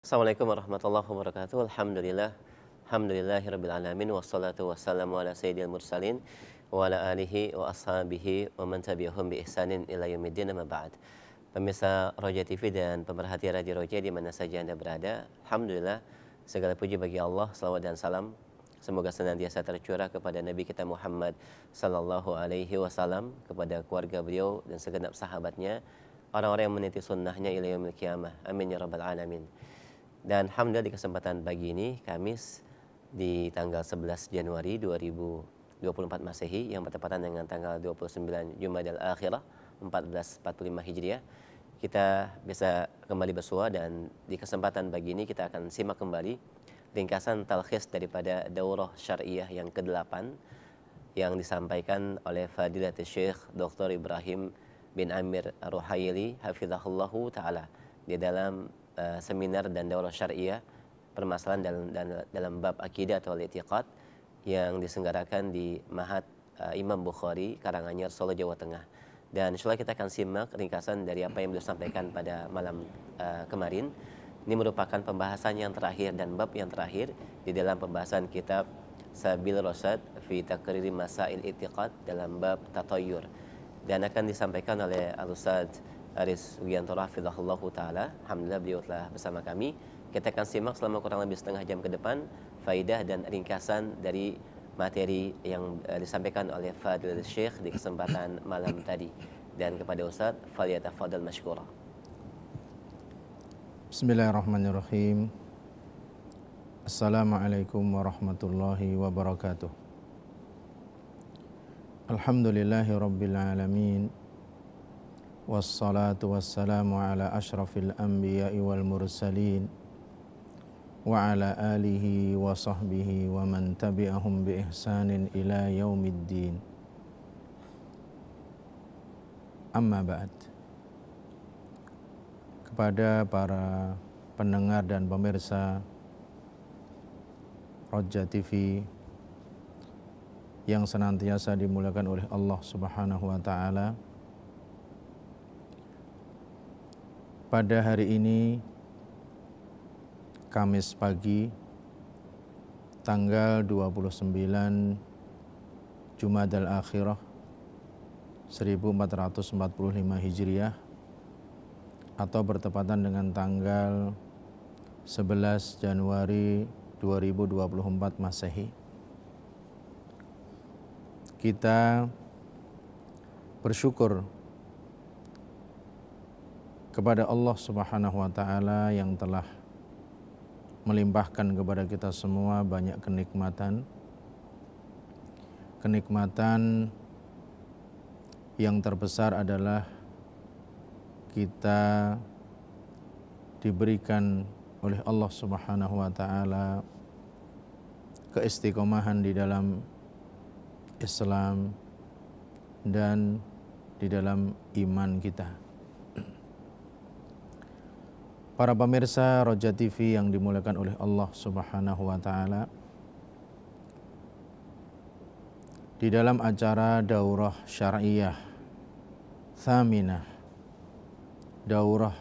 Assalamualaikum warahmatullahi wabarakatuh. Alhamdulillah. Alhamdulillahirabbil alamin wassalatu wassalamu ala sayyidil mursalin wa ala alihi wa ashabihi wa man tabi'ahum bi ihsanin ila yaumiddin amma ba'd. Pemirsa Roja TV dan pemerhati Radio Roja di mana saja Anda berada, alhamdulillah segala puji bagi Allah, selawat dan salam semoga senantiasa tercurah kepada Nabi kita Muhammad sallallahu alaihi wasallam, kepada keluarga beliau dan segenap sahabatnya, orang-orang yang meniti sunnahnya ila yaumil qiyamah. Amin ya rabbal alamin. Dan alhamdulillah di kesempatan pagi ini, Kamis di tanggal 11 Januari 2024 Masehi yang bertepatan dengan tanggal 29 Jumadil Akhirah 1445 Hijriah, kita bisa kembali bersua dan di kesempatan pagi ini kita akan simak kembali ringkasan talkhis daripada Daurah Syariah yang ke-8 yang disampaikan oleh Fadilatul Syekh Dr. Ibrahim bin Amir Ar-Ruhaili hafizahullahu taala di dalam seminar dan daurah syariah permasalahan dalam bab akidah atau i'tiqad yang diselenggarakan di Mahat Imam Bukhari, Karanganyar, Solo, Jawa Tengah. Dan insyaallah kita akan simak ringkasan dari apa yang beliau sampaikan pada malam kemarin. Ini merupakan pembahasan yang terakhir dan bab yang terakhir di dalam pembahasan kitab Sabil Rasyad fi Taqriri Masail I'tiqad dalam bab Tatayyur, dan akan disampaikan oleh Al-Ustadz Aris Wiantoro hafizahullahu taala. Alhamdulillah beliau telah bersama kami. Kita akan simak selama kurang lebih setengah jam ke depan faidah dan ringkasan dari materi yang disampaikan oleh Fadil Syekh di kesempatan malam tadi. Dan kepada Ustaz, falyatafadhal mashkura. Bismillahirrahmanirrahim. Assalamualaikum warahmatullahi wabarakatuh. Alhamdulillahi rabbil alamin. Wassalatu wassalamu ala ashrafil anbiya'i wal mursalin wa ala alihi wa sahbihi wa man tabi'ahum bi ihsanin ila yaumiddin. Amma ba'd. Kepada para pendengar dan pemirsa Roja TV yang senantiasa dimuliakan oleh Allah Subhanahu wa taala, pada hari ini Kamis pagi tanggal 29 Jumadil Akhirah 1445 Hijriah atau bertepatan dengan tanggal 11 Januari 2024 Masehi, kita bersyukur kepada Allah Subhanahu wa taala yang telah melimpahkan kepada kita semua banyak kenikmatan yang terbesar adalah kita diberikan oleh Allah Subhanahu wa taala keistiqomahan di dalam Islam dan di dalam iman kita. Para pemirsa Roja TV yang dimuliakan oleh Allah Subhanahu wa taala, di dalam acara Daurah Syariah Tsaminah, Daurah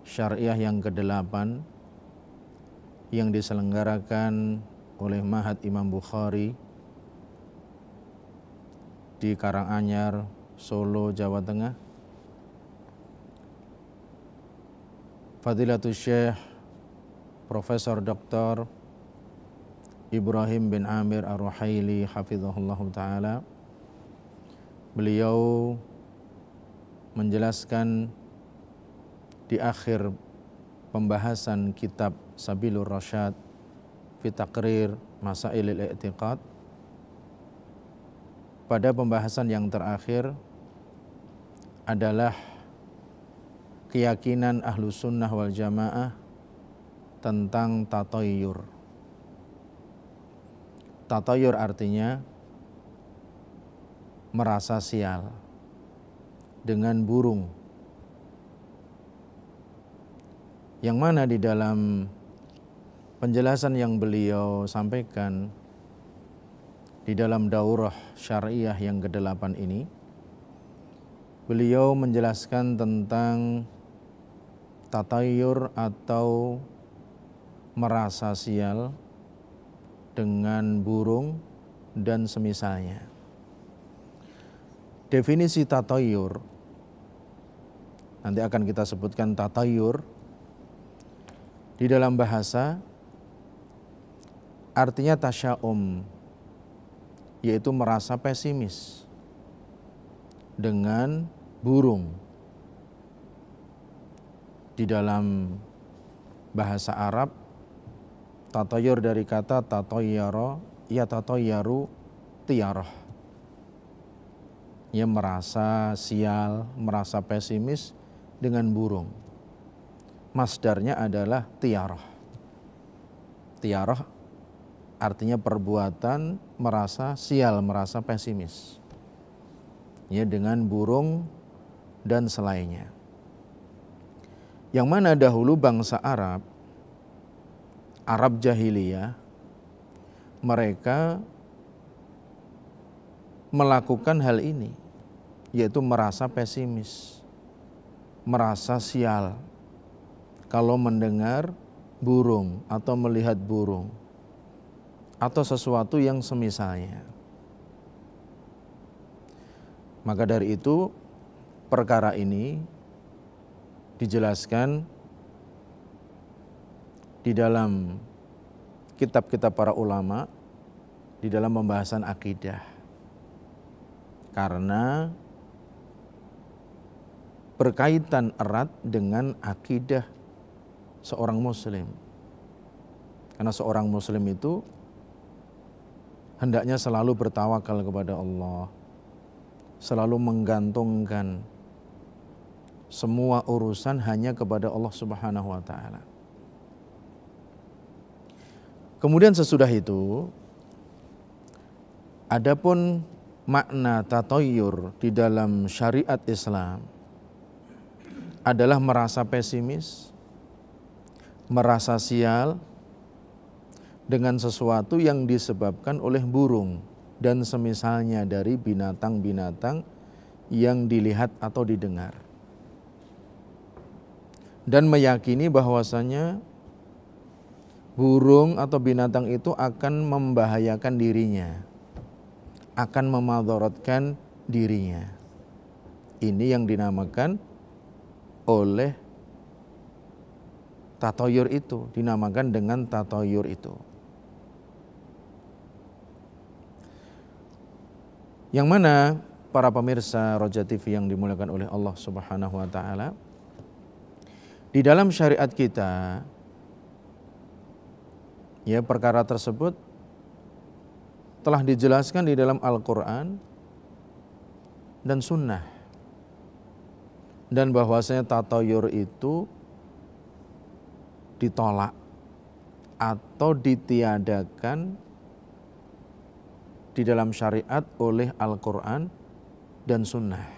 Syariah yang ke-8 yang diselenggarakan oleh Mahat Imam Bukhari di Karanganyar, Solo, Jawa Tengah, Fadilatul Syekh Profesor Dr. Ibrahim bin Amir Ar-Ruhaili hafizahullahu taala, beliau menjelaskan di akhir pembahasan kitab Sabilur Rasyad fi Taqrir Masailil I'tiqad, pada pembahasan yang terakhir adalah keyakinan ahlu sunnah wal jamaah tentang tatayyur. Tatayyur artinya merasa sial dengan burung, yang mana di dalam penjelasan yang beliau sampaikan di dalam daurah syariah yang ke-8 ini, beliau menjelaskan tentang tatayur atau merasa sial dengan burung dan semisalnya. Definisi tatayur, nanti akan kita sebutkan tatayur, di dalam bahasa artinya tasya'um, yaitu merasa pesimis dengan burung. Di dalam bahasa Arab, tatayur dari kata tatayyara, ya tatayyaru tiyarah. Ia merasa sial, merasa pesimis dengan burung. Masdarnya adalah tiyarah. Tiyarah artinya perbuatan merasa sial, merasa pesimis. Ya, dengan burung dan selainnya. Yang mana dahulu bangsa Arab jahiliyah, mereka melakukan hal ini, yaitu merasa pesimis, merasa sial kalau mendengar burung atau melihat burung atau sesuatu yang semisalnya. Maka dari itu perkara ini dijelaskan di dalam kitab-kitab para ulama di dalam pembahasan akidah. Karena berkaitan erat dengan akidah seorang muslim. Karena seorang muslim itu hendaknya selalu bertawakal kepada Allah, selalu menggantungkan semua urusan hanya kepada Allah Subhanahu wa taala. Kemudian sesudah itu, adapun makna tatayur di dalam syariat Islam adalah merasa pesimis, merasa sial dengan sesuatu yang disebabkan oleh burung dan semisalnya dari binatang-binatang yang dilihat atau didengar. Dan meyakini bahwasanya burung atau binatang itu akan membahayakan dirinya, akan memadharatkan dirinya. Ini yang dinamakan oleh tatayur itu, dinamakan dengan tatayur itu. Yang mana para pemirsa Roja TV yang dimuliakan oleh Allah Subhanahu wa taala, di dalam syariat kita, ya, perkara tersebut telah dijelaskan di dalam Al-Quran dan Sunnah. Dan bahwasanya tatayur itu ditolak atau ditiadakan di dalam syariat oleh Al-Quran dan Sunnah.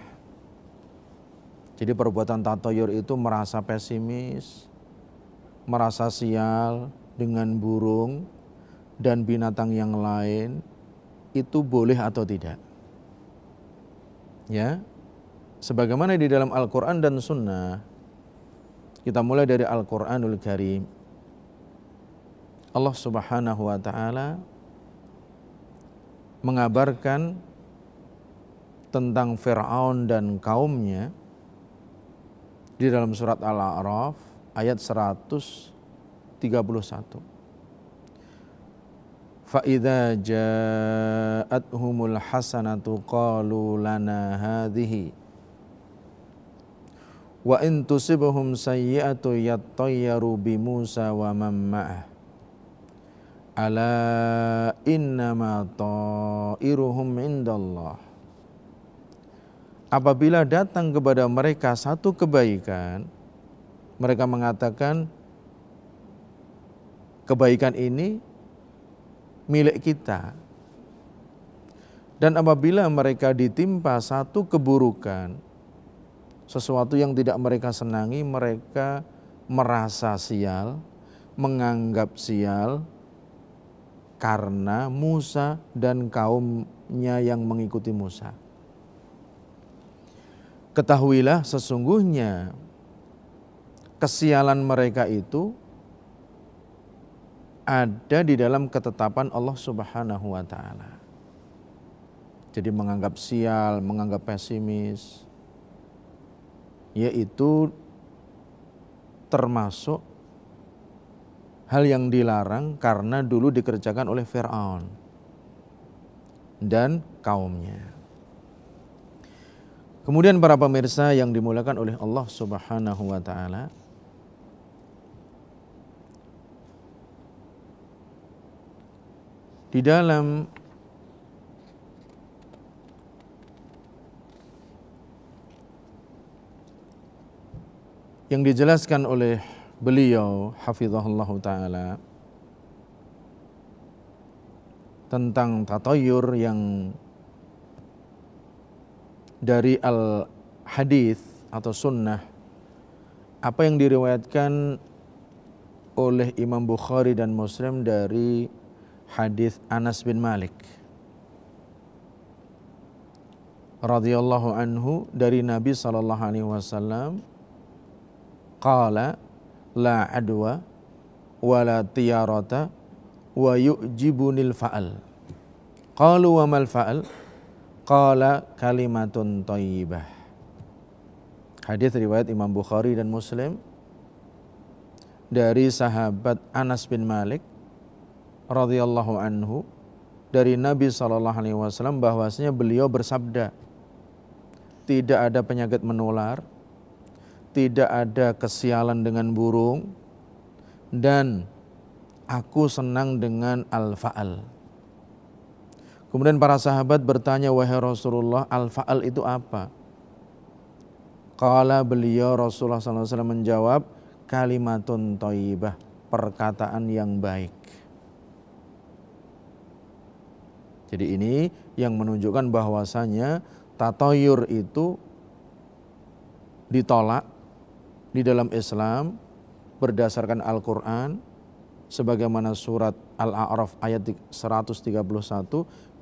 Jadi perbuatan tatayur itu merasa pesimis, merasa sial dengan burung dan binatang yang lain, itu boleh atau tidak? Ya, sebagaimana di dalam Al-Quran dan Sunnah, kita mulai dari Al-Quranul Karim. Allah Subhanahu wa ta'ala mengabarkan tentang Fir'aun dan kaumnya di dalam surat Al-A'raf ayat 131. فَإِذَا جَاءَتْهُمُ الْحَسَنَةُ قَالُوا لَنَا هَذِهِ وَإِن تُصِبْهُمْ سَيِّئَةٌ يَطَّيَّرُوا بِمُوسَى وَمَن مَّعَهُ أَلَا إِنَّمَا طَائِرُهُمْ عِندَ اللَّهِ. Apabila datang kepada mereka satu kebaikan, mereka mengatakan kebaikan ini milik kita. Dan apabila mereka ditimpa satu keburukan, sesuatu yang tidak mereka senangi, mereka merasa sial, menganggap sial karena Musa dan kaumnya yang mengikuti Musa. Ketahuilah sesungguhnya kesialan mereka itu ada di dalam ketetapan Allah Subhanahu wa taala. Jadi menganggap sial, menganggap pesimis, yaitu termasuk hal yang dilarang karena dulu dikerjakan oleh Fir'aun dan kaumnya. Kemudian para pemirsa yang dimuliakan oleh Allah Subhanahu wa taala, di dalam yang dijelaskan oleh beliau hafizahullah taala tentang tatayur yang dari al-hadis atau sunnah, apa yang diriwayatkan oleh Imam Bukhari dan Muslim dari hadis Anas bin Malik radhiyallahu anhu dari Nabi sallallahu alaihi wasallam, qala la adwa wala tiyarata wa yu'jibunil fa'al. Qalu wa mal fa'al? Qala kalimatun thayyibah. Hadis riwayat Imam Bukhari dan Muslim dari sahabat Anas bin Malik radhiyallahu anhu dari Nabi sallallahu alaihi wasallam bahwasanya beliau bersabda, tidak ada penyakit menular, tidak ada kesialan dengan burung, dan aku senang dengan al-fa'al. Kemudian para sahabat bertanya, wahai Rasulullah, al-fa'al itu apa? Qala, beliau Rasulullah SAW menjawab, kalimatun thayyibah, perkataan yang baik. Jadi ini yang menunjukkan bahwasanya tatayur itu ditolak di dalam Islam berdasarkan Al-Quran sebagaimana surat Al-A'raf ayat 131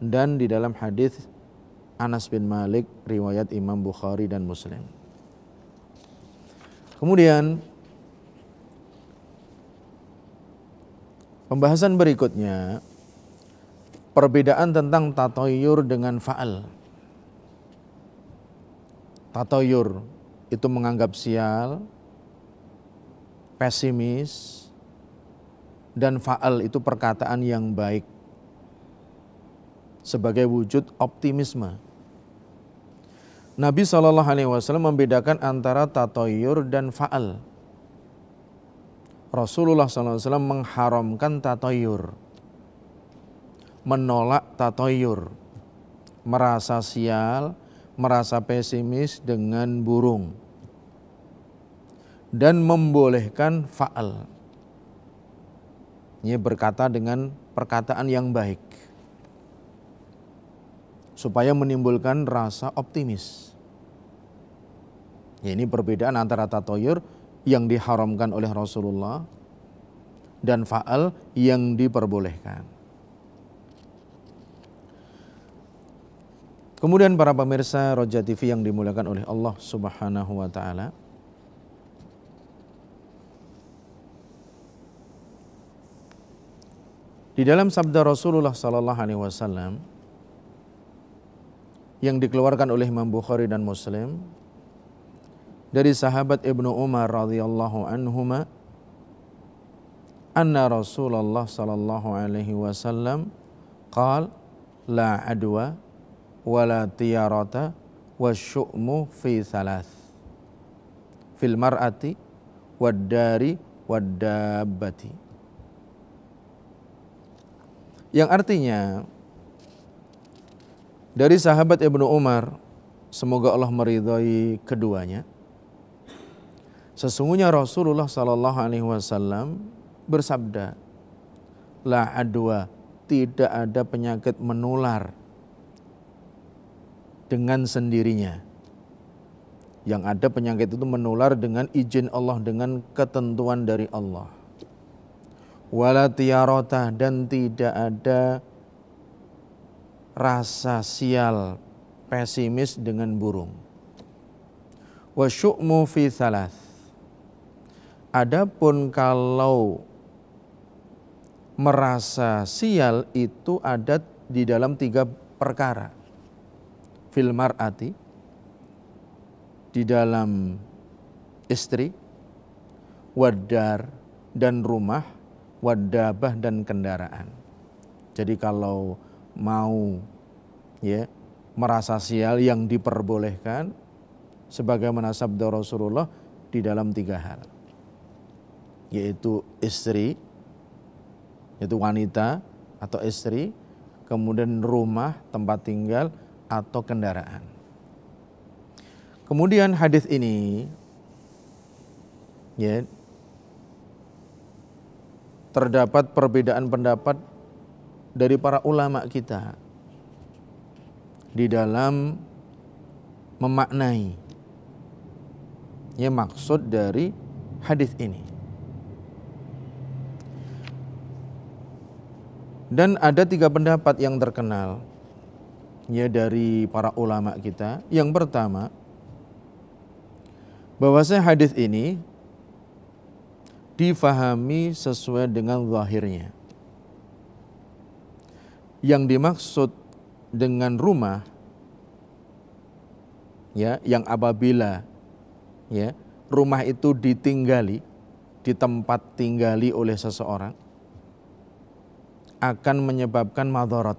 dan di dalam hadis Anas bin Malik riwayat Imam Bukhari dan Muslim. Kemudian pembahasan berikutnya, perbedaan tentang tatayur dengan fa'al. Tatayur itu menganggap sial, pesimis, dan fa'al itu perkataan yang baik sebagai wujud optimisme. Nabi SAW membedakan antara tatayur dan fa'al. Rasulullah SAW mengharamkan tatayur, menolak tatayur, merasa sial, merasa pesimis dengan burung, dan membolehkan fa'al. Ini berkata dengan perkataan yang baik supaya menimbulkan rasa optimis. Ini perbedaan antara tatayur yang diharamkan oleh Rasulullah dan fa'al yang diperbolehkan. Kemudian para pemirsa Roja TV yang dimuliakan oleh Allah Subhanahu wa taala, di dalam sabda Rasulullah sallallahu alaihi wasallam yang dikeluarkan oleh Imam Bukhari dan Muslim dari sahabat Ibnu Umar radhiyallahu anhuma, anna Rasulullah sallallahu alaihi wasallam qala la adwa wala tiyarata wasyu'mu fi thalath fil mar'ati wad dari wad dabbati. Yang artinya dari sahabat Ibnu Umar, semoga Allah meridhai keduanya, sesungguhnya Rasulullah sallallahu alaihi wasallam bersabda, la adwa, tidak ada penyakit menular dengan sendirinya. Yang ada penyakit itu menular dengan izin Allah, dengan ketentuan dari Allah. Wala tiyarata, dan tidak ada rasa sial, pesimis dengan burung. Wa syu'mu fi thalath. Adapun kalau merasa sial itu ada di dalam 3 perkara. Fil mar'ati, di dalam istri, wadar dan rumah, wadabah dan kendaraan. Jadi kalau mau ya merasa sial yang diperbolehkan sebagaimana sabda Rasulullah di dalam 3 hal, yaitu istri, yaitu wanita atau istri, kemudian rumah tempat tinggal atau kendaraan. Kemudian hadis ini ya terdapat perbedaan pendapat dari para ulama kita di dalam memaknai ya maksud dari hadis ini. Dan ada 3 pendapat yang terkenal ya dari para ulama kita. Yang pertama, bahwasanya hadis ini difahami sesuai dengan zahirnya. Yang dimaksud dengan rumah ya yang apabila ya rumah itu ditinggali, di tempat tinggali oleh seseorang, akan menyebabkan madharat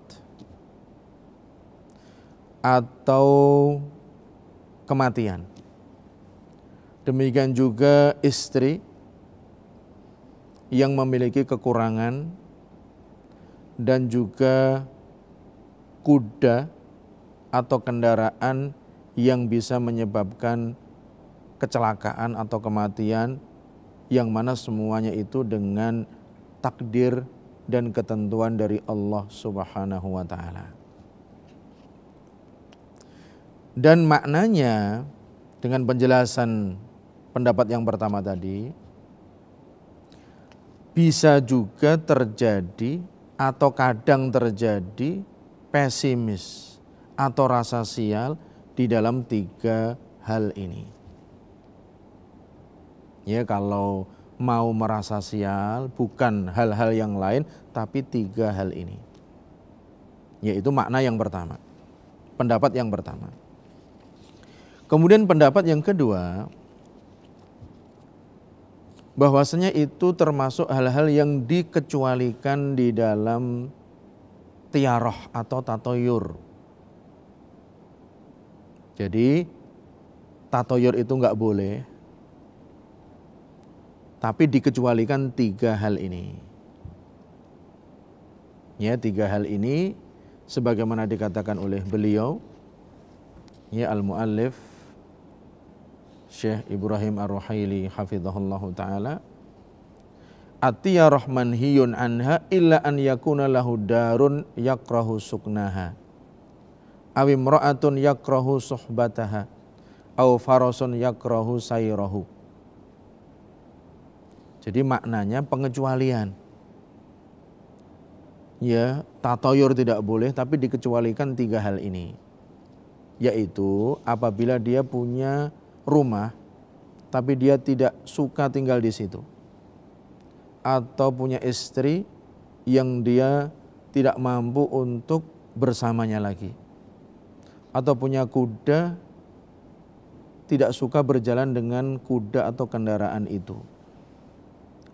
atau kematian. Demikian juga istri yang memiliki kekurangan dan juga kuda atau kendaraan yang bisa menyebabkan kecelakaan atau kematian, yang mana semuanya itu dengan takdir dan ketentuan dari Allah Subhanahu wa taala. Dan maknanya dengan penjelasan pendapat yang pertama tadi, bisa juga terjadi atau kadang terjadi pesimis atau rasa sial di dalam 3 hal ini. Ya, kalau mau merasa sial bukan hal-hal yang lain tapi 3 hal ini. Yaitu makna yang pertama, pendapat yang pertama. Kemudian pendapat yang kedua, bahwasanya itu termasuk hal-hal yang dikecualikan di dalam tiaroh atau tatoyur. Jadi tatoyur itu enggak boleh, tapi dikecualikan 3 hal ini. Ya, 3 hal ini sebagaimana dikatakan oleh beliau ya al-muallif Syekh Ibrahim Ar-Ruhaili hafizahullahu taala, at-tiyarah manhiyun anha illa an yakuna lahu darun yakrahu suknaha aw imra'atun yakrahu suhbataha aw farasun yakrahu sayrahu. Jadi maknanya pengecualian. Ya, tatoyur tidak boleh tapi dikecualikan 3 hal ini. Yaitu apabila dia punya rumah tapi dia tidak suka tinggal di situ, atau punya istri yang dia tidak mampu untuk bersamanya lagi, atau punya kuda tidak suka berjalan dengan kuda atau kendaraan itu,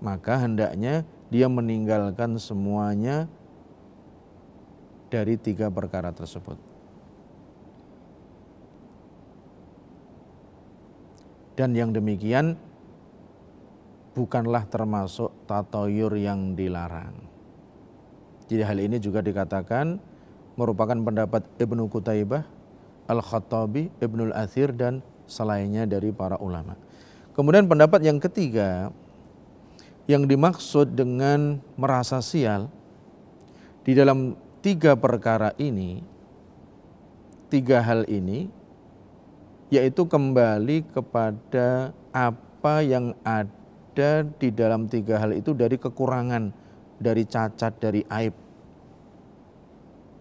maka hendaknya dia meninggalkan semuanya dari 3 perkara tersebut. Dan yang demikian bukanlah termasuk tatoyur yang dilarang. Jadi hal ini juga dikatakan merupakan pendapat Ibnu Qutaibah, Al-Khattabi, Ibnul Athir dan selainnya dari para ulama. Kemudian pendapat yang ketiga, yang dimaksud dengan merasa sial di dalam 3 perkara ini, 3 hal ini, yaitu kembali kepada apa yang ada di dalam 3 hal itu dari kekurangan, dari cacat, dari aib.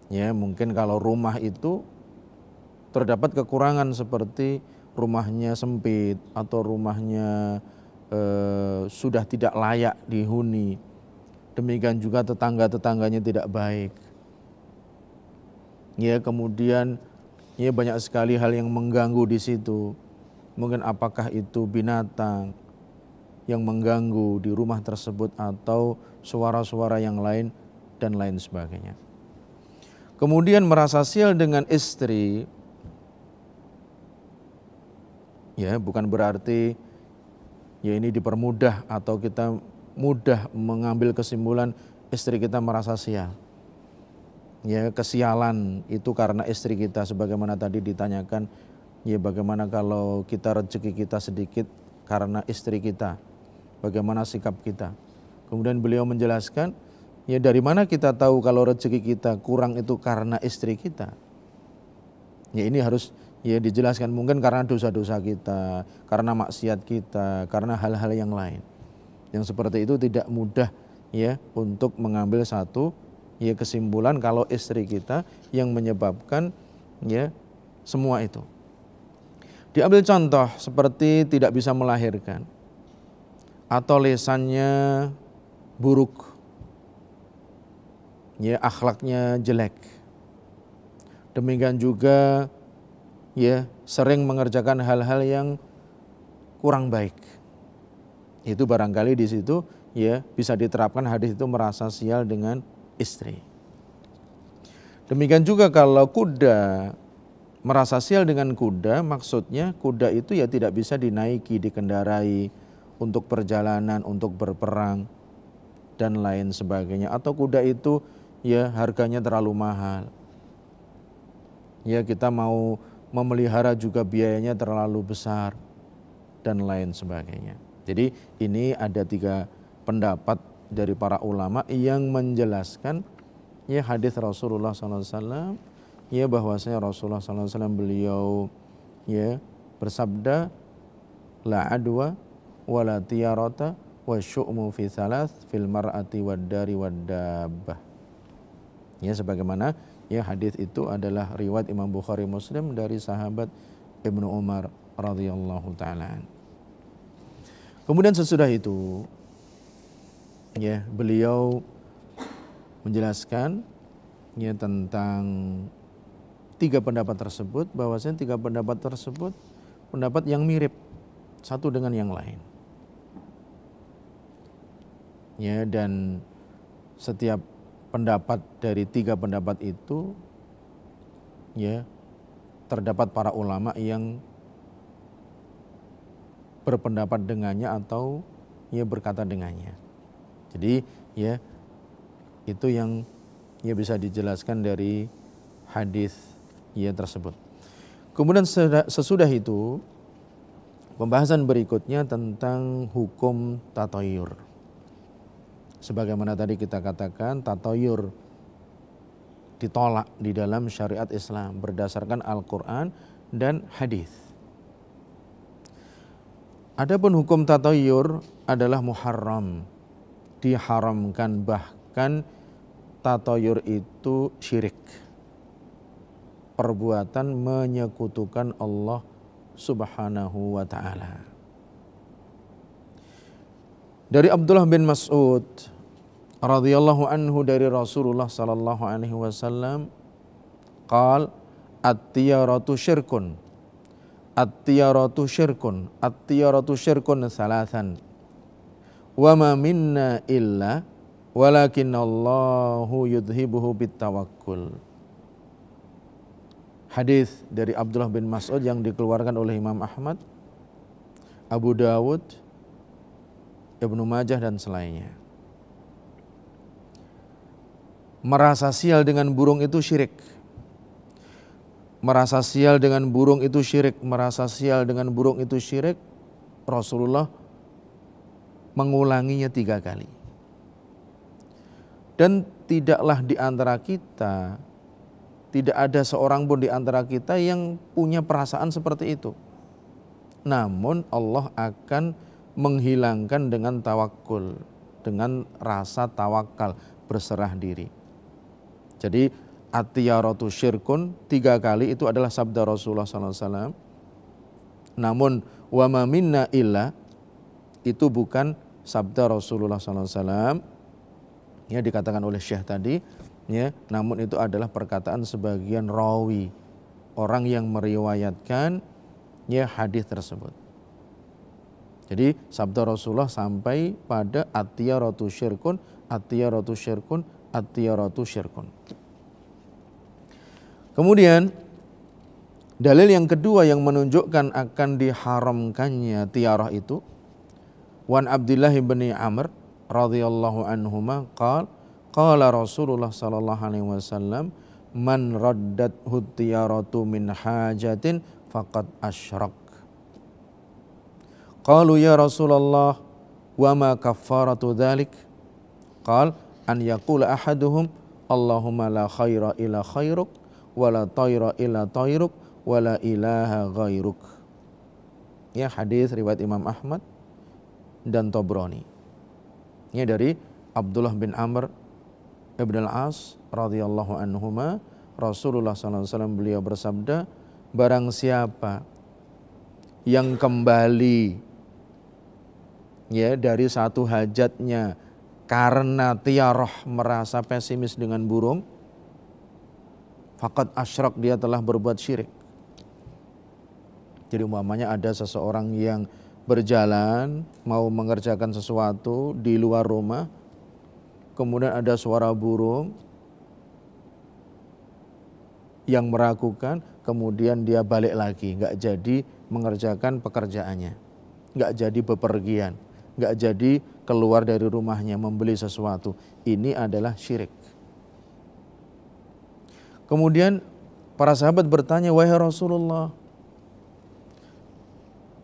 Ya, mungkin kalau rumah itu terdapat kekurangan seperti rumahnya sempit atau rumahnya sudah tidak layak dihuni, demikian juga tetangga-tetangganya tidak baik. Ya, kemudian ya banyak sekali hal yang mengganggu di situ. Mungkin apakah itu binatang yang mengganggu di rumah tersebut atau suara-suara yang lain dan lain sebagainya. Kemudian merasa sial dengan istri, ya bukan berarti ya ini dipermudah atau kita mudah mengambil kesimpulan istri kita merasa sial. Ya, kesialan itu karena istri kita, sebagaimana tadi ditanyakan, ya bagaimana kalau kita rezeki kita sedikit karena istri kita, bagaimana sikap kita. Kemudian beliau menjelaskan, ya dari mana kita tahu kalau rezeki kita kurang itu karena istri kita. Ya ini harus ya dijelaskan, mungkin karena dosa-dosa kita, karena maksiat kita, karena hal-hal yang lain. Yang seperti itu tidak mudah ya untuk mengambil satu ya kesimpulan kalau istri kita yang menyebabkan ya semua itu. Diambil contoh seperti tidak bisa melahirkan atau lisannya buruk, ya akhlaknya jelek. Demikian juga ya sering mengerjakan hal-hal yang kurang baik. Itu barangkali di situ ya bisa diterapkan hadis itu merasa sial dengan istri. Demikian juga kalau kuda, merasa sial dengan kuda, maksudnya kuda itu ya tidak bisa dinaiki, dikendarai untuk perjalanan, untuk berperang dan lain sebagainya. Atau kuda itu ya harganya terlalu mahal. Ya kita mau memelihara juga biayanya terlalu besar dan lain sebagainya. Jadi ini ada 3 pendapat dari para ulama yang menjelaskan ya hadis Rasulullah SAW ya bahwasanya Rasulullah SAW beliau ya bersabda la adwa wala tiyarata wa syu'mu fi thalath fil mar'ati wad dari wad dabbah. Ya sebagaimana ya hadis itu adalah riwayat Imam Bukhari Muslim dari sahabat Ibnu Umar radhiyallahu taala. Kemudian sesudah itu ya beliau menjelaskan ya tentang 3 pendapat tersebut, bahwasanya 3 pendapat tersebut pendapat yang mirip satu dengan yang lain. Ya dan setiap pendapat dari 3 pendapat itu ya terdapat para ulama yang berpendapat dengannya atau ya berkata dengannya. Jadi ya itu yang ya bisa dijelaskan dari hadis ya tersebut. Kemudian sesudah itu pembahasan berikutnya tentang hukum tatayur. Sebagaimana tadi kita katakan tatayur ditolak di dalam syariat Islam berdasarkan Al-Quran dan hadis. Adapun hukum tatayur adalah muharram, diharamkan, bahkan tatayur itu syirik, perbuatan menyekutukan Allah Subhanahu wa ta'ala. Dari Abdullah bin Mas'ud radhiyallahu anhu dari Rasulullah sallallahu alaihi wasallam qala at-tiyaratu syirkun, at-tiyaratu syirkun, at-tiyaratu syirkun salasan wa ma minna illa walakinnallahu yudhibuhu bitawakkul. Hadis dari Abdullah bin Mas'ud yang dikeluarkan oleh Imam Ahmad, Abu Dawud, Ibnu Majah dan selainnya. Merasa sial dengan burung itu syirik. Merasa sial dengan burung itu syirik, merasa sial dengan burung itu syirik. Rasulullah mengulanginya 3 kali. Dan tidaklah di antara kita, tidak ada seorang pun di antara kita yang punya perasaan seperti itu. Namun Allah akan menghilangkan dengan tawakul, dengan rasa tawakal, berserah diri. Jadi at-tiyaratu syirkun 3 kali itu adalah sabda Rasulullah SAW. Namun wa ma minna illa itu bukan sabda Rasulullah SAW. Ya, dikatakan oleh Syekh tadi, ya, namun itu adalah perkataan sebagian rawi, orang yang meriwayatkan ya hadis tersebut. Jadi sabda Rasulullah sampai pada at-tiyaratu syirkun, at-tiyaratu syirkun, at-tiyaratu syirkun. Kemudian dalil yang kedua yang menunjukkan akan diharamkannya tiarah itu, wan Abdullah bin Amr radhiyallahu anhuma qala Rasulullah sallallahu alaihi wasallam man raddathu tiyaratu min hajatin faqad asyrak. Qalu ya Rasulullah wa ma kaffaratu dzalik? Qal an yaqula ahaduhum Allahumma la khaira illa khairuk wa la tayra illa tayruk wa la ilaha ghairuk. Ya, hadis riwayat Imam Ahmad dan Tabrani. Ini dari Abdullah bin Amr ibn al-As radhiyallahu anhuma, Rasulullah SAW beliau bersabda, barang siapa yang kembali ya dari satu hajatnya karena tiarah merasa pesimis dengan burung, faqad asyrak, dia telah berbuat syirik. Jadi umpamanya ada seseorang yang berjalan mau mengerjakan sesuatu di luar rumah, kemudian ada suara burung yang meragukan, kemudian dia balik lagi, nggak jadi mengerjakan pekerjaannya, nggak jadi bepergian, nggak jadi keluar dari rumahnya membeli sesuatu. Ini adalah syirik. Kemudian para sahabat bertanya, wahai Rasulullah,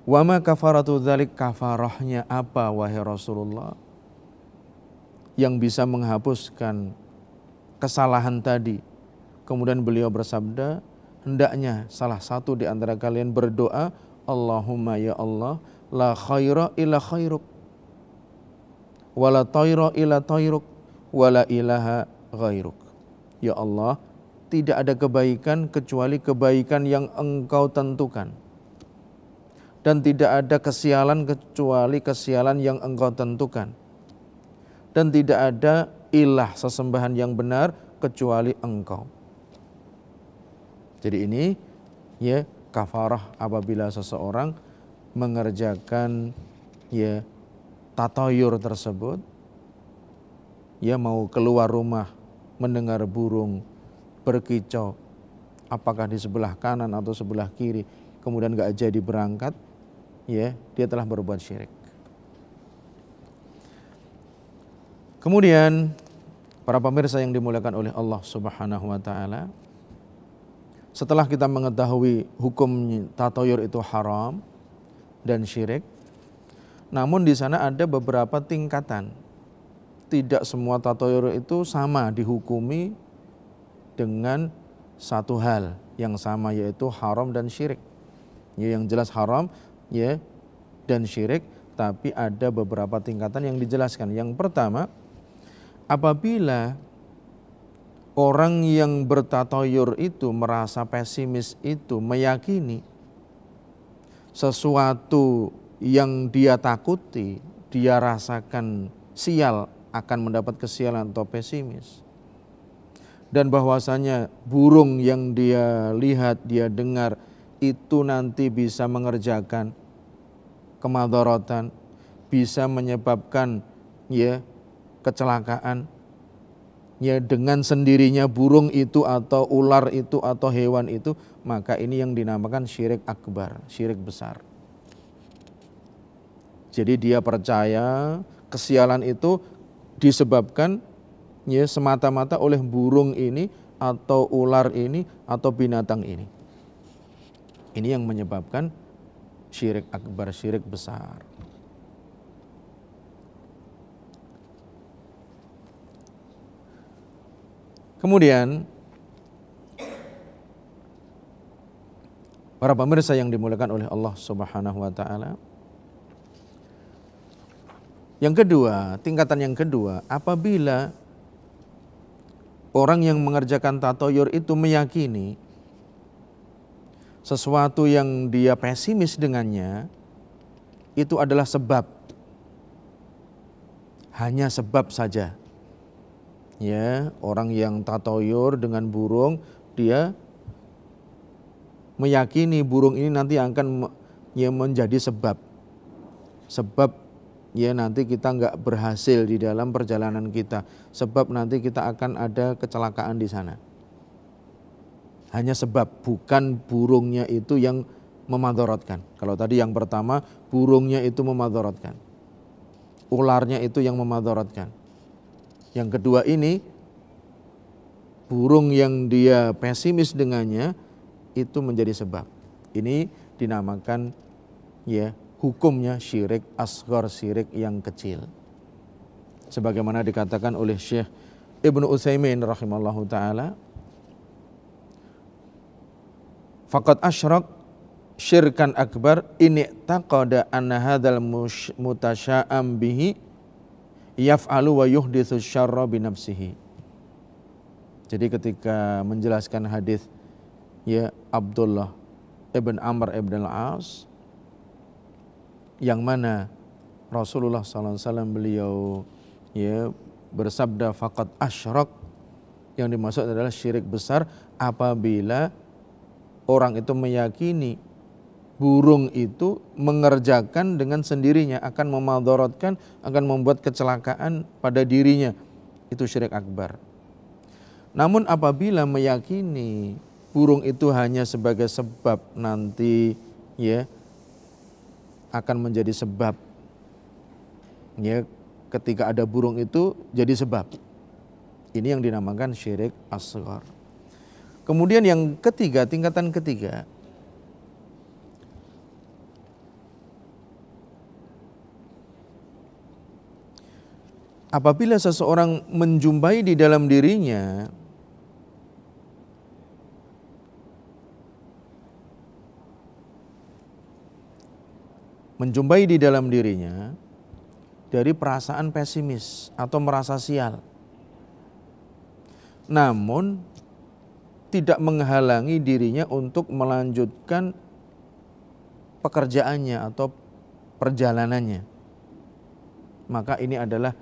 wa ma kafaratu dzalik, kafarahnya apa wahai Rasulullah yang bisa menghapuskan kesalahan tadi? Kemudian beliau bersabda, hendaknya salah satu di antara kalian berdoa, Allahumma ya Allah, la khaira illa khairuk, wa la tayra illa tayruk, wa la ilaha ghairuk. Ya Allah, tidak ada kebaikan kecuali kebaikan yang Engkau tentukan, dan tidak ada kesialan kecuali kesialan yang Engkau tentukan, dan tidak ada ilah sesembahan yang benar kecuali Engkau. Jadi ini ya kafarah apabila seseorang mengerjakan ya tatayur tersebut, ya mau keluar rumah mendengar burung berkicau, apakah di sebelah kanan atau sebelah kiri, kemudian gak jadi berangkat, ya dia telah berbuat syirik. Kemudian para pemirsa yang dimuliakan oleh Allah Subhanahu wa taala, setelah kita mengetahui hukum tatayur itu haram dan syirik, namun di sana ada beberapa tingkatan. Tidak semua tatayur itu sama dihukumi dengan satu hal yang sama, yaitu haram dan syirik. Ya, yang jelas haram ya dan syirik, tapi ada beberapa tingkatan yang dijelaskan. Yang pertama, apabila orang yang bertatayur itu merasa pesimis itu meyakini sesuatu yang dia takuti, dia rasakan sial, akan mendapat kesialan atau pesimis, dan bahwasanya burung yang dia lihat, dia dengar itu nanti bisa mengerjakan kemadaratan, bisa menyebabkan ya kecelakaan, ya dengan sendirinya burung itu atau ular itu atau hewan itu, maka ini yang dinamakan syirik akbar, syirik besar. Jadi dia percaya kesialan itu disebabkan ya semata-mata oleh burung ini atau ular ini atau binatang ini. Ini yang menyebabkan syirik akbar, syirik besar. Kemudian para pemirsa yang dimuliakan oleh Allah Subhanahu wa taala, yang kedua, tingkatan yang kedua, apabila orang yang mengerjakan tatayur itu meyakini sesuatu yang dia pesimis dengannya itu adalah sebab, hanya sebab saja, Ya, orang yang tatoyur dengan burung, dia meyakini burung ini nanti akan menjadi sebab ya nanti kita nggak berhasil di dalam perjalanan kita, sebab nanti kita akan ada kecelakaan di sana. Hanya sebab, bukan burungnya itu yang memadorotkan. Kalau tadi yang pertama burungnya itu memadorotkan, ularnya itu yang memadorotkan. Yang kedua ini burung yang dia pesimis dengannya itu menjadi sebab. Ini dinamakan ya hukumnya syirik asghar, syirik yang kecil. Sebagaimana dikatakan oleh Syekh Ibnu Utsaimin rahimallahu taala, faqad asyrak syirkan akbar ini taqada anna hadzal mutasya'am bihi yaf'alu wa yuhditsu syarra bi nafsihi. Jadi ketika menjelaskan hadis ya Abdullah ibn Amr ibn al-As, yang mana Rasulullah SAW beliau ya bersabda faqad asyrak, yang dimaksud adalah syirik besar apabila orang itu meyakini burung itu mengerjakan dengan sendirinya, akan memadorotkan, akan membuat kecelakaan pada dirinya. Itu syirik akbar. Namun apabila meyakini burung itu hanya sebagai sebab, nanti ya akan menjadi sebab, ya ketika ada burung itu jadi sebab, ini yang dinamakan syirik asghar. Kemudian yang ketiga, tingkatan ketiga, apabila seseorang menjumpai di dalam dirinya dari perasaan pesimis atau merasa sial, namun tidak menghalangi dirinya untuk melanjutkan pekerjaannya atau perjalanannya, maka ini adalah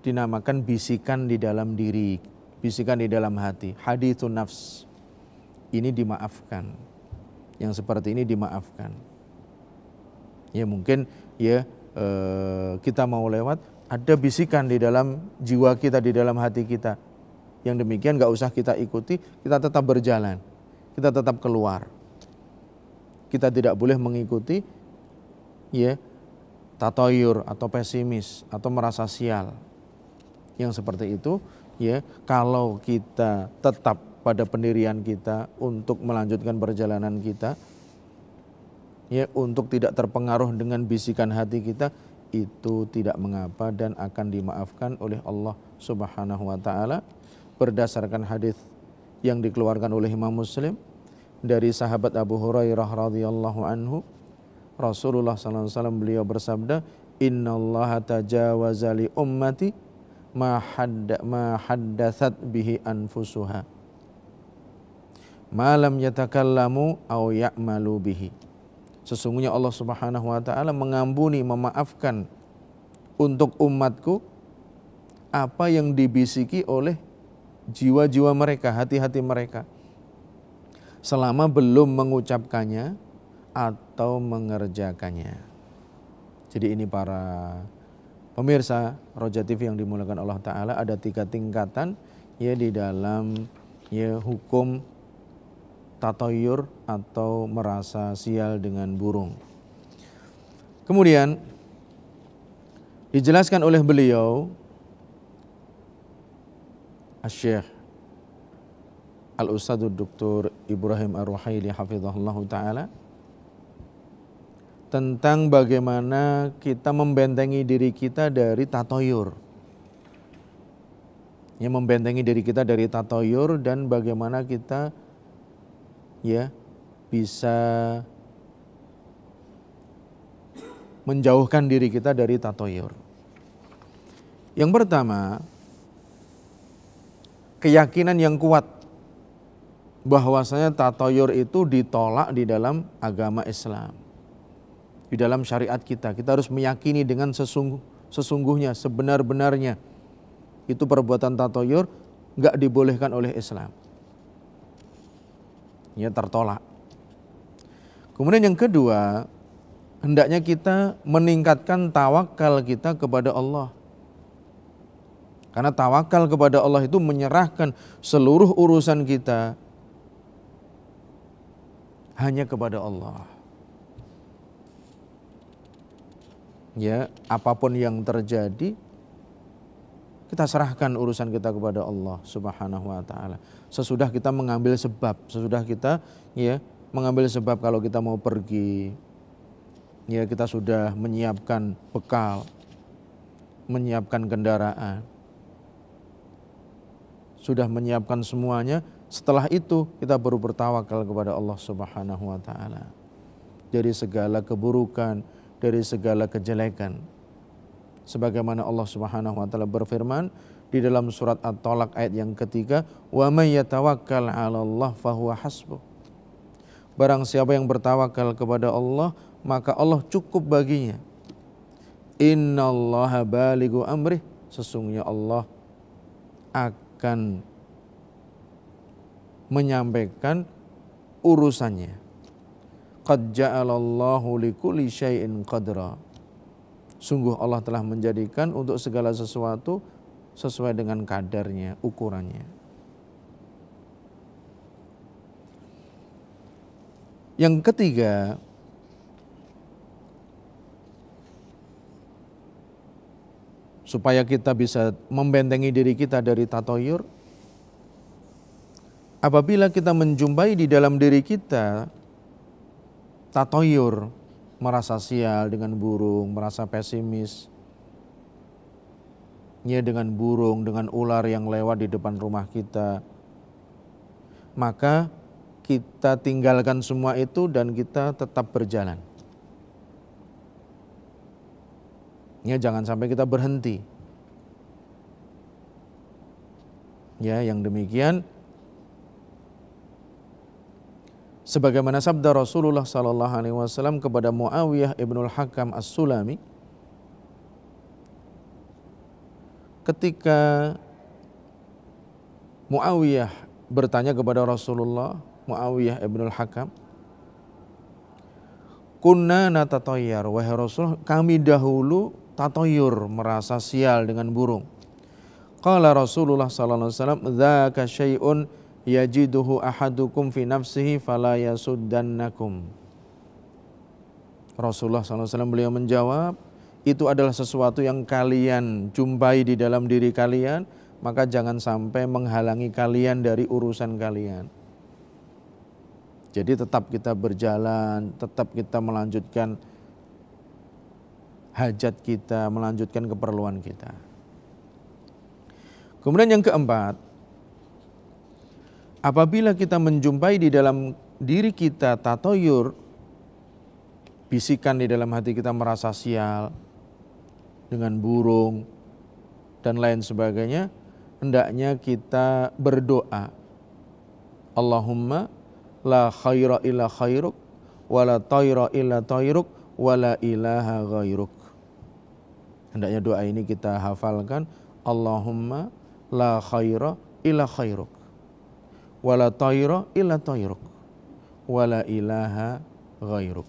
dinamakan bisikan di dalam diri, bisikan di dalam hati, hadithun nafs. Ini dimaafkan, yang seperti ini dimaafkan. Ya mungkin ya kita mau lewat, ada bisikan di dalam jiwa kita, di dalam hati kita, yang demikian gak usah kita ikuti, kita tetap berjalan, kita tetap keluar. Kita tidak boleh mengikuti ya tatoyur atau pesimis atau merasa sial. Yang seperti itu ya, kalau kita tetap pada pendirian kita untuk melanjutkan perjalanan kita, ya untuk tidak terpengaruh dengan bisikan hati kita, itu tidak mengapa dan akan dimaafkan oleh Allah Subhanahu wa taala, berdasarkan hadis yang dikeluarkan oleh Imam Muslim dari sahabat Abu Hurairah radhiyallahu anhu. Rasulullah sallallahu alaihi wasallam beliau bersabda, "Innallaha tajawaza li ummati ma haddatsat bihi anfusuha ma lam yatakallamu aw ya'malu bihi." Sesungguhnya Allah Subhanahu wa taala mengampuni, memaafkan untuk umatku apa yang dibisiki oleh jiwa-jiwa mereka, hati-hati mereka, selama belum mengucapkannya atau mengerjakannya. Jadi ini para pemirsa Roja TV yang dimuliakan Allah Ta'ala, ada 3 tingkatan ya di dalam ya hukum tatoyur atau merasa sial dengan burung. Kemudian dijelaskan oleh beliau Asy-Syaikh Al-Ustadz Dr. Ibrahim Ar-Ruhaili hafizahullah ta'ala, tentang bagaimana kita membentengi diri kita dari tatoyur. Ya, membentengi diri kita dari tatoyur dan bagaimana kita ya bisa menjauhkan diri kita dari tatoyur. Yang pertama, keyakinan yang kuat bahwasanya tatoyur itu ditolak di dalam agama Islam, di dalam syariat kita. Kita harus meyakini dengan sesungguhnya, sebenar-benarnya itu perbuatan tatoyur nggak dibolehkan oleh Islam. Ya, tertolak. Kemudian yang kedua, hendaknya kita meningkatkan tawakal kita kepada Allah. Karena tawakal kepada Allah itu menyerahkan seluruh urusan kita hanya kepada Allah. Ya, apapun yang terjadi, kita serahkan urusan kita kepada Allah Subhanahu wa taala. Sesudah kita mengambil sebab, sesudah kita mengambil sebab kalau kita mau pergi, ya kita sudah menyiapkan bekal, menyiapkan kendaraan, sudah menyiapkan semuanya. Setelah itu kita baru bertawakal kepada Allah Subhanahu wa taala dari segala keburukan, dari segala kejelekan. Sebagaimana Allah Subhanahu wa taala berfirman di dalam surat At-Talaq ayat yang ketiga, "Wa may yatawakkal 'alallah fahuwa hasbuh." Barang siapa yang bertawakal kepada Allah, maka Allah cukup baginya. Innallaha balighu amrih, sesungguhnya Allah akan menyampaikan urusannya. Qad ja'alallahu likulli syai'in qadra. Sungguh Allah telah menjadikan untuk segala sesuatu sesuai dengan kadarnya, ukurannya. Yang ketiga, supaya kita bisa membentengi diri kita dari tatoyur, apabila kita menjumpai di dalam diri kita tatoyur, merasa sial dengan burung, merasa pesimis, ya dengan burung, dengan ular yang lewat di depan rumah kita, maka kita tinggalkan semua itu dan kita tetap berjalan. Ya, jangan sampai kita berhenti. Ya, yang demikian sebagaimana sabda Rasulullah sallallahu alaihi wasallam kepada Muawiyah ibnul Hakam As-Sulami ketika Muawiyah bertanya kepada Rasulullah, Muawiyah ibnul Hakam, "Kunna natatayyar, wahai Rasul, kami dahulu tatoyur, merasa sial dengan burung." Qala Rasulullah sallallahu alaihi wasallam, "Dzaka syai'un yajiduhu ahadukum fi nafsihi fala yasuddannakum." Rasulullah sallallahu alaihi wasallam beliau menjawab, itu adalah sesuatu yang kalian jumpai di dalam diri kalian, maka jangan sampai menghalangi kalian dari urusan kalian. Jadi tetap kita berjalan, tetap kita melanjutkan hajat kita, melanjutkan keperluan kita. Kemudian yang keempat, apabila kita menjumpai di dalam diri kita tatoyur, bisikan di dalam hati kita merasa sial dengan burung dan lain sebagainya, hendaknya kita berdoa, Allahumma la khaira illa khairuk, wa la tayra illa tayruk, wa la ilaha ghairuk. Hendaknya doa ini kita hafalkan, Allahumma la khaira illa khairuk, wa la tayra illa tayruk, wa la ilaha ghairuk.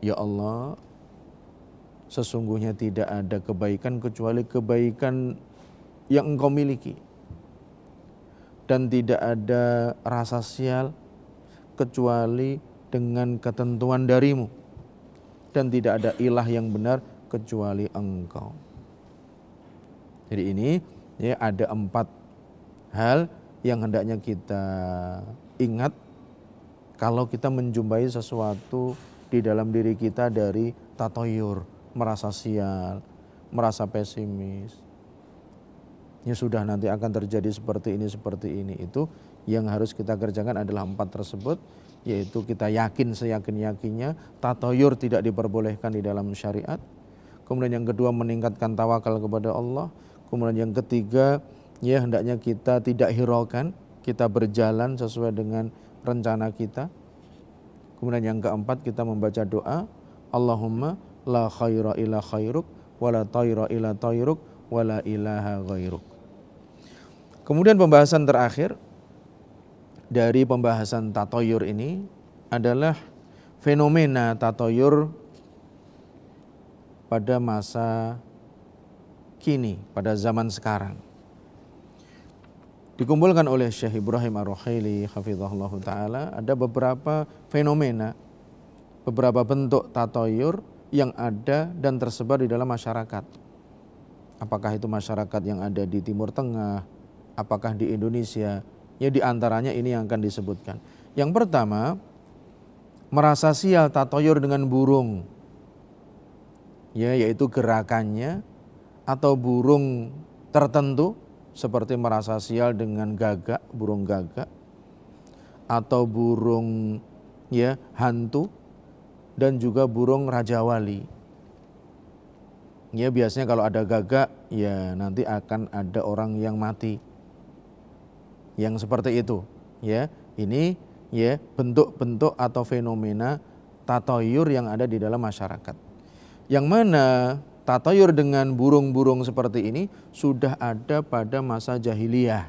Ya Allah, sesungguhnya tidak ada kebaikan kecuali kebaikan yang Engkau miliki, dan tidak ada rasa sial kecuali dengan ketentuan darimu, dan tidak ada ilah yang benar kecuali Engkau. Jadi ini ya, ada 4 hal yang hendaknya kita ingat kalau kita menjumpai sesuatu di dalam diri kita dari tatoyur, merasa sial, merasa pesimis. Ya sudah, nanti akan terjadi seperti ini. Itu yang harus kita kerjakan adalah 4 tersebut, yaitu kita yakin seyakin-yakinnya tatoyur tidak diperbolehkan di dalam syariat. Kemudian yang kedua, meningkatkan tawakal kepada Allah. Kemudian yang ketiga, ya hendaknya kita tidak hiraukan, kita berjalan sesuai dengan rencana kita. Kemudian yang keempat, kita membaca doa, Allahumma la khaira illa khairuk, wa la tayra illa tayruk, wa la ilaha ghairuk. Kemudian pembahasan terakhir dari pembahasan tatoyur ini adalah fenomena tatoyur pada masa kini, pada zaman sekarang. Dikumpulkan oleh Syekh Ibrahim Ar-Ruhaili hafizahullah ta'ala, ada beberapa fenomena, beberapa bentuk tatoyur yang ada dan tersebar di dalam masyarakat. Apakah itu masyarakat yang ada di Timur Tengah, apakah di Indonesia, ya di antaranya ini yang akan disebutkan. Yang pertama, merasa sial tatoyur dengan burung, ya, yaitu gerakannya atau burung tertentu seperti merasa sial dengan gagak, burung gagak, atau burung ya hantu, dan juga burung rajawali. Ya biasanya kalau ada gagak ya nanti akan ada orang yang mati. Yang seperti itu, ya. Ini ya bentuk-bentuk atau fenomena tatoyur yang ada di dalam masyarakat. Yang mana tatoyur dengan burung-burung seperti ini sudah ada pada masa jahiliyah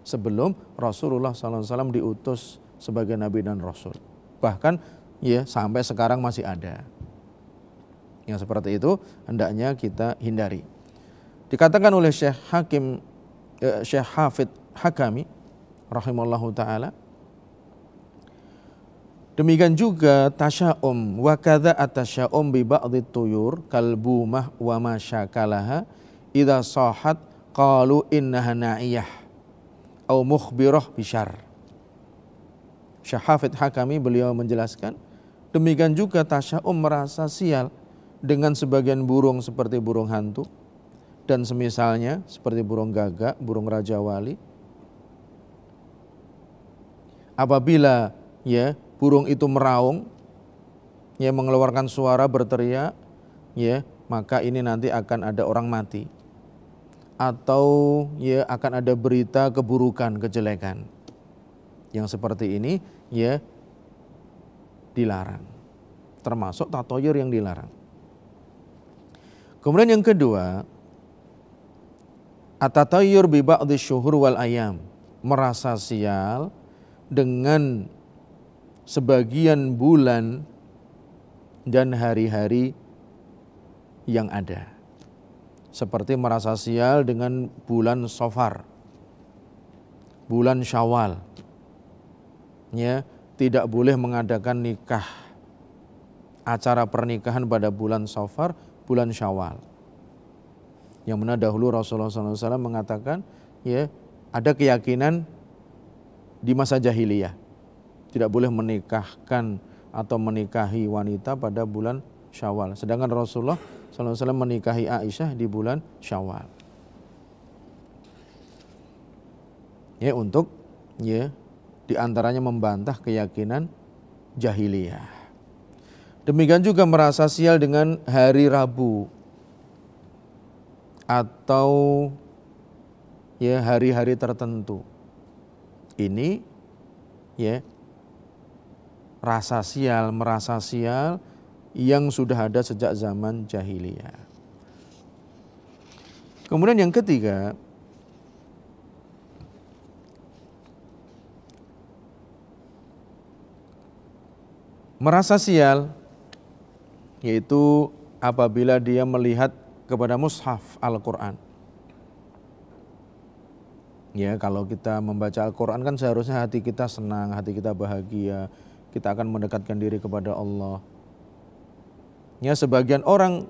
sebelum Rasulullah SAW diutus sebagai Nabi dan Rasul. Bahkan ya sampai sekarang masih ada. Yang seperti itu hendaknya kita hindari. Dikatakan oleh Syekh Hafidh Hakami rahimallahu ta'ala, demikian juga tasya'um wa kadza atasya'um bi ba'dhi tuyur kalbumah wa ma syakalaha idza sahat qalu innaha na'iyah au mukhbirah bisyarr. Syekh Hafidh Hakami beliau menjelaskan, demikian juga tasya'um merasa sial dengan sebagian burung seperti burung hantu dan semisalnya seperti burung gagak, burung rajawali. Apabila ya burung itu meraung, ya mengeluarkan suara berteriak, ya maka ini nanti akan ada orang mati, atau ya akan ada berita keburukan, kejelekan. Yang seperti ini ya dilarang, termasuk tatoyur yang dilarang. Kemudian yang kedua, at-tatayyur bi ba'dhi syuhur wal ayam, merasa sial dengan sebagian bulan dan hari-hari yang ada. Seperti merasa sial dengan bulan Safar, bulan Syawal. Ya, tidak boleh mengadakan nikah, acara pernikahan pada bulan Safar, bulan Syawal. Yang mana dahulu Rasulullah SAW mengatakan, ya ada keyakinan di masa jahiliyah tidak boleh menikahkan atau menikahi wanita pada bulan Syawal. Sedangkan Rasulullah SAW menikahi Aisyah di bulan Syawal. Ya untuk ya diantaranya membantah keyakinan jahiliyah. Demikian juga merasa sial dengan hari Rabu atau ya hari-hari tertentu. Ini ya rasa sial, merasa sial yang sudah ada sejak zaman jahiliyah. Kemudian yang ketiga, merasa sial yaitu apabila dia melihat kepada mushaf Al-Quran. Ya, kalau kita membaca Al-Quran kan seharusnya hati kita senang, hati kita bahagia, kita akan mendekatkan diri kepada Allah. Ya, sebagian orang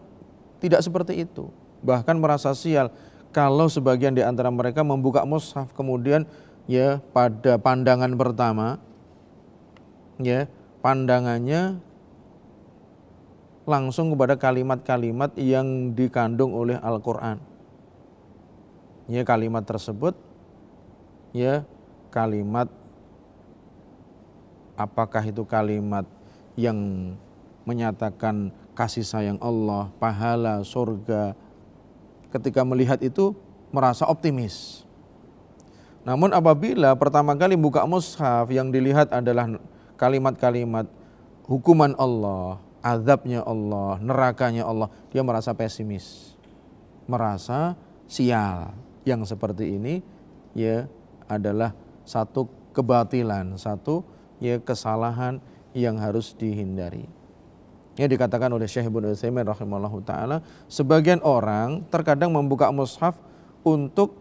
tidak seperti itu, bahkan merasa sial kalau sebagian di antara mereka membuka mushaf kemudian ya pada pandangan pertama ya pandangannya langsung kepada kalimat-kalimat yang dikandung oleh Al-Quran. Ya, kalimat tersebut ya kalimat, apakah itu kalimat yang menyatakan kasih sayang Allah, pahala, surga. Ketika melihat itu merasa optimis. Namun apabila pertama kali buka mushaf yang dilihat adalah kalimat-kalimat hukuman Allah, azabnya Allah, nerakanya Allah, dia merasa pesimis. merasa sial. Yang seperti ini ya adalah satu kebatilan, satu ya kesalahan yang harus dihindari. Ya, dikatakan oleh Syekh Ibnu Utsaimin rahimahullahu taala, sebagian orang terkadang membuka mushaf untuk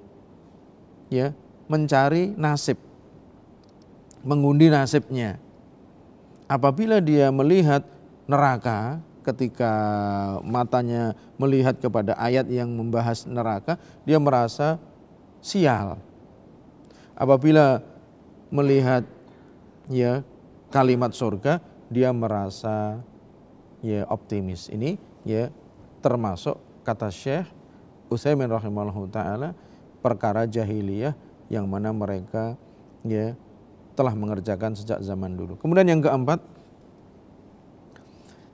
ya mencari nasib, mengundi nasibnya. Apabila dia melihat neraka, ketika matanya melihat kepada ayat yang membahas neraka, dia merasa sial. Apabila melihat ya kalimat surga, dia merasa ya optimis. Ini ya termasuk kata Syekh Utsaimin rahimahullahu taala perkara jahiliyah yang mana mereka ya telah mengerjakan sejak zaman dulu. Kemudian yang keempat,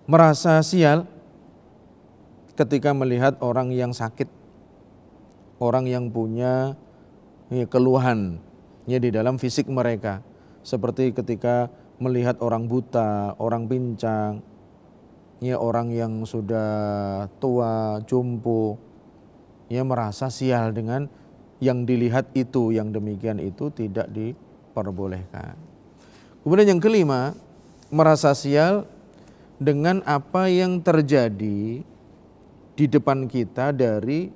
merasa sial ketika melihat orang yang sakit, orang yang punya ya, keluhan ya di dalam fisik mereka, seperti ketika melihat orang buta, orang pincang, ya orang yang sudah tua, jompo, ya merasa sial dengan yang dilihat itu, yang demikian itu tidak diperbolehkan. Kemudian yang kelima, merasa sial dengan apa yang terjadi di depan kita dari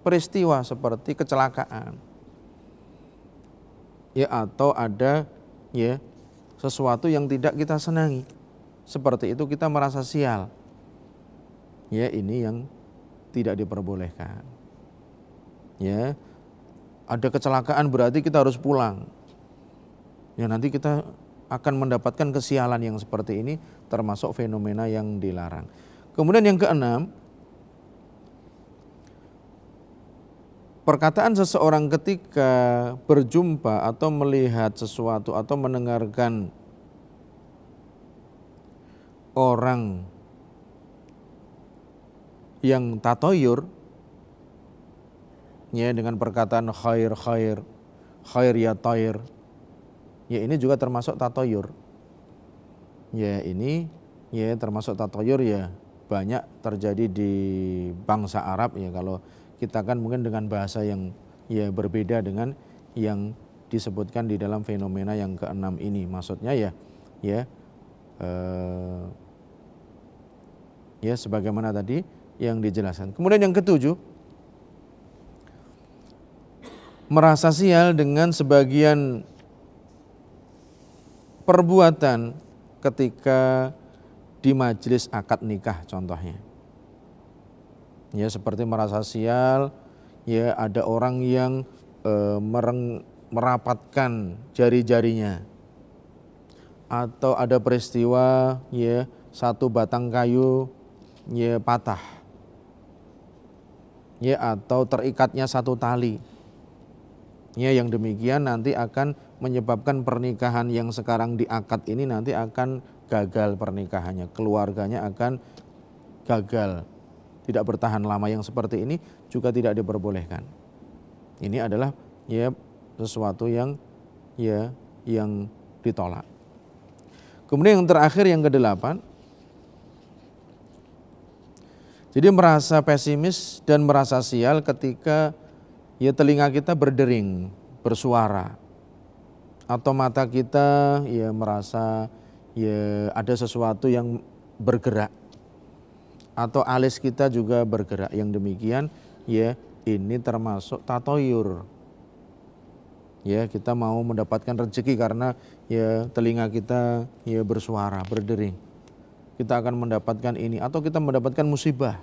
peristiwa seperti kecelakaan, ya atau ada ya sesuatu yang tidak kita senangi, seperti itu kita merasa sial. Ya ini yang tidak diperbolehkan. Ya ada kecelakaan berarti kita harus pulang. Ya nanti kita akan mendapatkan kesialan yang seperti ini, termasuk fenomena yang dilarang. Kemudian yang keenam, perkataan seseorang ketika berjumpa atau melihat sesuatu atau mendengarkan orang yang tatoyur, ya dengan perkataan khair khair, khair ya tair, ya ini juga termasuk tatoyur. Ya ini ya termasuk tatoyur, ya banyak terjadi di bangsa Arab ya. Kalau kita kan mungkin dengan bahasa yang ya berbeda dengan yang disebutkan di dalam fenomena yang keenam ini. Maksudnya ya ya sebagaimana tadi yang dijelaskan. Kemudian yang ketujuh, merasa sial dengan sebagian perbuatan ketika di majelis akad nikah contohnya. Ya seperti merasa sial, ya ada orang yang merapatkan jari-jarinya, atau ada peristiwa ya satu batang kayu ya patah, ya atau terikatnya satu tali. Ya yang demikian nanti akan menyebabkan pernikahan yang sekarang diakad ini nanti akan gagal pernikahannya, keluarganya akan gagal, tidak bertahan lama. Yang seperti ini juga tidak diperbolehkan. Ini adalah ya sesuatu yang ya yang ditolak. Kemudian yang terakhir yang kedelapan, jadi merasa pesimis dan merasa sial ketika ya telinga kita berdering, bersuara, atau mata kita ya merasa ya ada sesuatu yang bergerak, atau alis kita juga bergerak. Yang demikian ya ini termasuk tatoyur. Ya kita mau mendapatkan rezeki karena ya telinga kita ya bersuara, berdering, kita akan mendapatkan ini, atau kita mendapatkan musibah.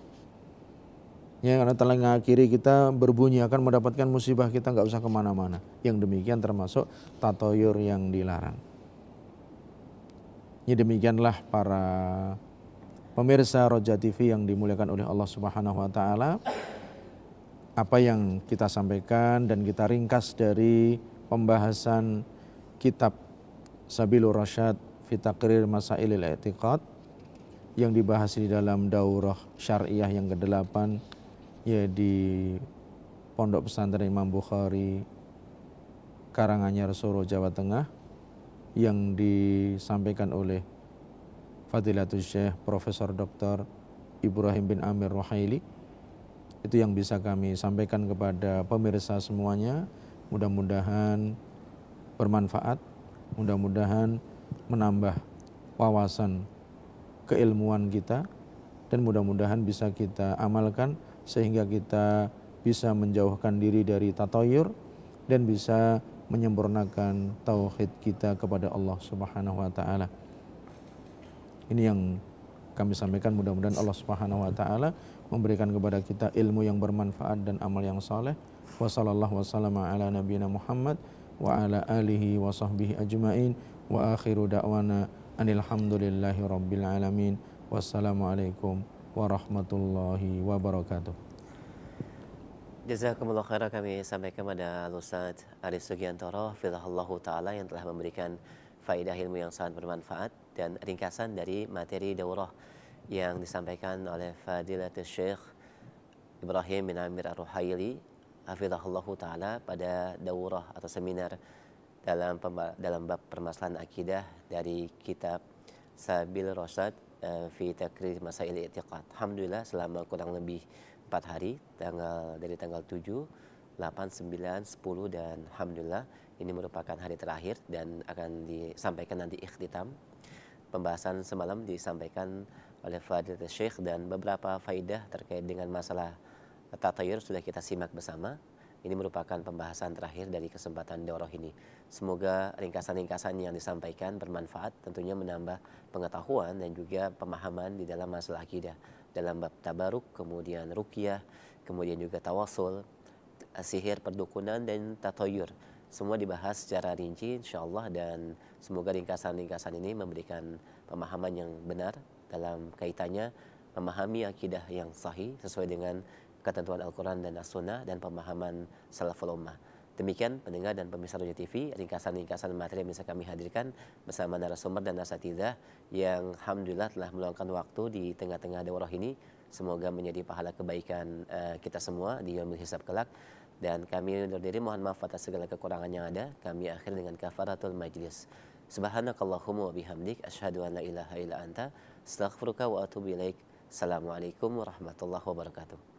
Ya karena telinga kiri kita berbunyi akan mendapatkan musibah, kita nggak usah kemana-mana. Yang demikian termasuk tatoyur yang dilarang. Ini demikianlah para pemirsa Roja TV yang dimuliakan oleh Allah Subhanahu Wa Taala, apa yang kita sampaikan dan kita ringkas dari pembahasan kitab Sabilur Rasyad fi Taqrir Masailil I'tiqad yang dibahas di dalam daurah syariah yang ke-8 ya di Pondok Pesantren Imam Bukhari Karanganyar, Solo, Jawa Tengah, yang disampaikan oleh Fadilatul Syekh Profesor Dr. Ibrahim bin Amir Ruhaili Itu yang bisa kami sampaikan kepada pemirsa semuanya. Mudah-mudahan bermanfaat, mudah-mudahan menambah wawasan keilmuan kita, dan mudah-mudahan bisa kita amalkan sehingga kita bisa menjauhkan diri dari tatayur dan bisa menyempurnakan tauhid kita kepada Allah Subhanahu wa taala. Ini yang kami sampaikan, mudah-mudahan Allah Subhanahu wa taala memberikan kepada kita ilmu yang bermanfaat dan amal yang saleh. Wa sallallahu wasallama ala nabiyina Muhammad wa ala alihi wa sahbihi ajmain wa akhiru da'wana anil hamdulillahi rabbil alamin. Wassalamualaikum warahmatullahi wabarakatuh. Jazakumullah khairan kami sampaikan kepada Ustaz Aris Sugiantoro Fidahullahu Ta'ala yang telah memberikan faedah ilmu yang sangat bermanfaat dan ringkasan dari materi daurah yang disampaikan oleh Fadilatul Syekh Ibrahim bin Amir Ar-Ruhaili Hafidahullahu Ta'ala pada daurah atau seminar dalam bab permasalahan akidah dari kitab Sabil Rasyad fi Takrir Masail I'tiqad. Alhamdulillah selama kurang lebih 4 hari, dari tanggal 7, 8, 9, 10 dan alhamdulillah ini merupakan hari terakhir dan akan disampaikan nanti ikhtitam. Pembahasan semalam disampaikan oleh Fadilatul Syekh dan beberapa faidah terkait dengan masalah tatayur sudah kita simak bersama. Ini merupakan pembahasan terakhir dari kesempatan daurah ini. Semoga ringkasan-ringkasan yang disampaikan bermanfaat, tentunya menambah pengetahuan dan juga pemahaman di dalam masalah akidah. Dalam bab tabaruk, kemudian ruqyah, kemudian juga tawasul, sihir, perdukunan, dan tatayur. Semua dibahas secara rinci insyaallah, dan semoga ringkasan-ringkasan ini memberikan pemahaman yang benar dalam kaitannya memahami akidah yang sahih sesuai dengan ketentuan Al-Quran dan As-Sunnah dan pemahaman Salaful Ummah. Demikian pendengar dan pemirsa Roja TV, ringkasan-ringkasan materi yang bisa kami hadirkan bersama narasumber dan asatidzah yang alhamdulillah telah meluangkan waktu di tengah-tengah daurah ini. Semoga menjadi pahala kebaikan kita semua di yaumul hisab kelak. Dan kami undur diri, mohon maaf atas segala kekurangan yang ada. Kami akhir dengan kafaratul majlis. Subhanakallahumma wa bihamdik asyhadu an la ilaha illa anta astaghfiruka wa atubu ilaik. Assalamualaikum warahmatullahi wabarakatuh.